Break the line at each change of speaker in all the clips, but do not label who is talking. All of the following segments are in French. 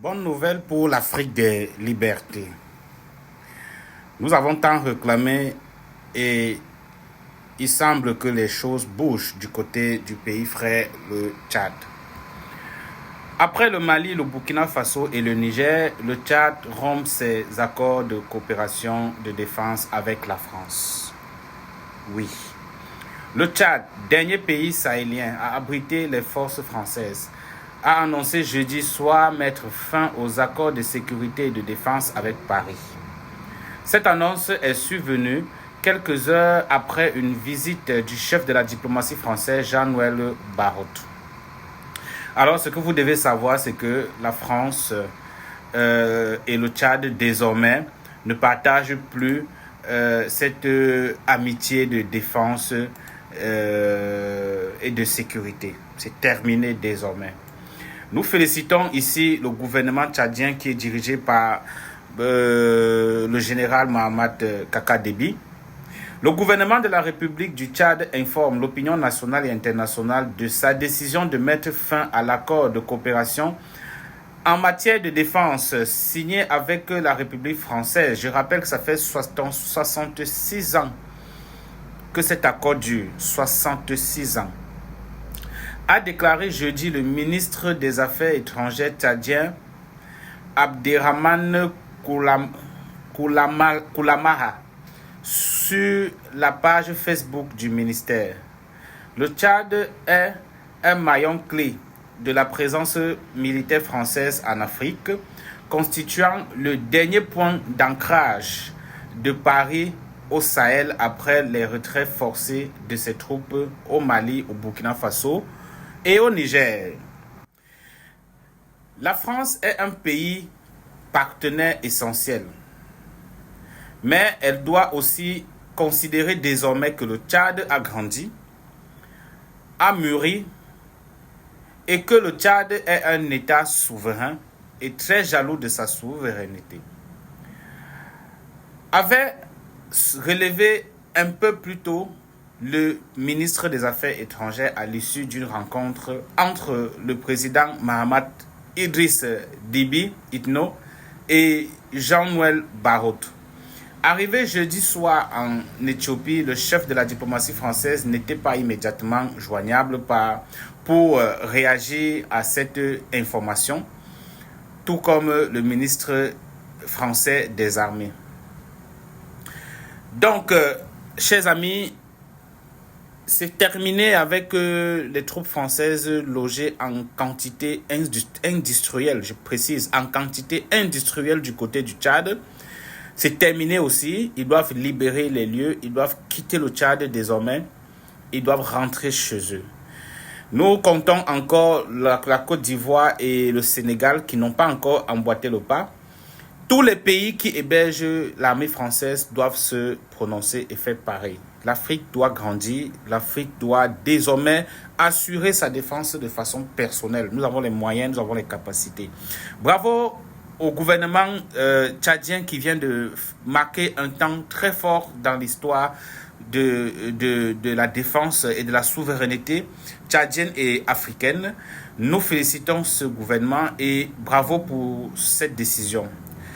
Bonne nouvelle pour l'Afrique des libertés. Nous avons tant réclamé et il semble que les choses bougent du côté du pays frère, le Tchad. Après le Mali, le Burkina Faso et le Niger, le Tchad rompt ses accords de coopération de défense avec la France. Oui. Le Tchad, dernier pays sahélien à abriter les forces françaises, a annoncé jeudi soir mettre fin aux accords de sécurité et de défense avec Paris. Cette annonce est survenue quelques heures après une visite du chef de la diplomatie française, Jean-Noël Barrot. Alors, ce que vous devez savoir, c'est que la France et le Tchad, désormais, ne partagent plus cette amitié de défense et de sécurité. C'est terminé désormais. Nous félicitons ici le gouvernement tchadien qui est dirigé par le général Mohamed Kaka Déby. Le gouvernement de la République du Tchad informe l'opinion nationale et internationale de sa décision de mettre fin à l'accord de coopération en matière de défense signé avec la République française. Je rappelle que ça fait 66 ans que cet accord dure. 66 ans. A déclaré jeudi le ministre des Affaires étrangères tchadien Abderrahmane Koulamaha sur la page Facebook du ministère. Le Tchad est un maillon clé de la présence militaire française en Afrique, constituant le dernier point d'ancrage de Paris au Sahel après les retraits forcés de ses troupes au Mali, au Burkina Faso et au Niger. La France est un pays partenaire essentiel, mais elle doit aussi considérer désormais que le Tchad a grandi, a mûri et que le Tchad est un État souverain et très jaloux de sa souveraineté. Avait relevé un peu plus tôt le ministre des Affaires étrangères à l'issue d'une rencontre entre le président Mahamat Idriss Déby Itno et Jean-Noël Barrot. Arrivé jeudi soir en Éthiopie, le chef de la diplomatie française n'était pas immédiatement joignable pour réagir à cette information, tout comme le ministre français des Armées. Donc, chers amis, c'est terminé avec les troupes françaises logées en quantité industrielle, je précise, en quantité industrielle du côté du Tchad. C'est terminé aussi, ils doivent libérer les lieux, ils doivent quitter le Tchad désormais, ils doivent rentrer chez eux. Nous comptons encore la Côte d'Ivoire et le Sénégal qui n'ont pas encore emboîté le pas. Tous les pays qui hébergent l'armée française doivent se prononcer et faire pareil. L'Afrique doit grandir, l'Afrique doit désormais assurer sa défense de façon personnelle. Nous avons les moyens, nous avons les capacités. Bravo au gouvernement tchadien qui vient de marquer un temps très fort dans l'histoire de la défense et de la souveraineté tchadienne et africaine. Nous félicitons ce gouvernement et bravo pour cette décision.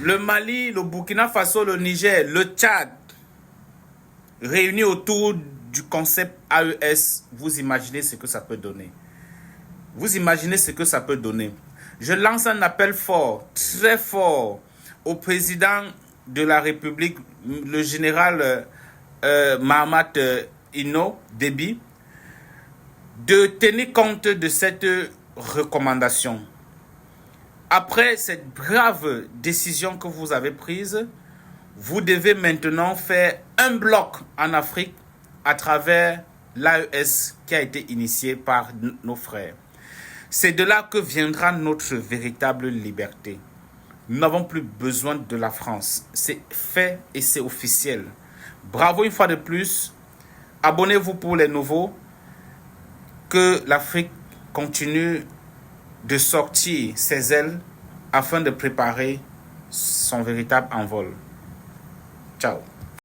Le Mali, le Burkina Faso, le Niger, le Tchad, réunis autour du concept AES, vous imaginez ce que ça peut donner. Vous imaginez ce que ça peut donner. Je lance un appel fort, très fort, au président de la République, le général Mohamed Ino Déby, de tenir compte de cette recommandation. Après cette grave décision que vous avez prise, vous devez maintenant faire un bloc en Afrique à travers l'AES qui a été initié par nos frères. C'est de là que viendra notre véritable liberté. Nous n'avons plus besoin de la France. C'est fait et c'est officiel. Bravo une fois de plus. Abonnez-vous pour les nouveaux. Que l'Afrique continue de sortir ses ailes afin de préparer son véritable envol. Ciao.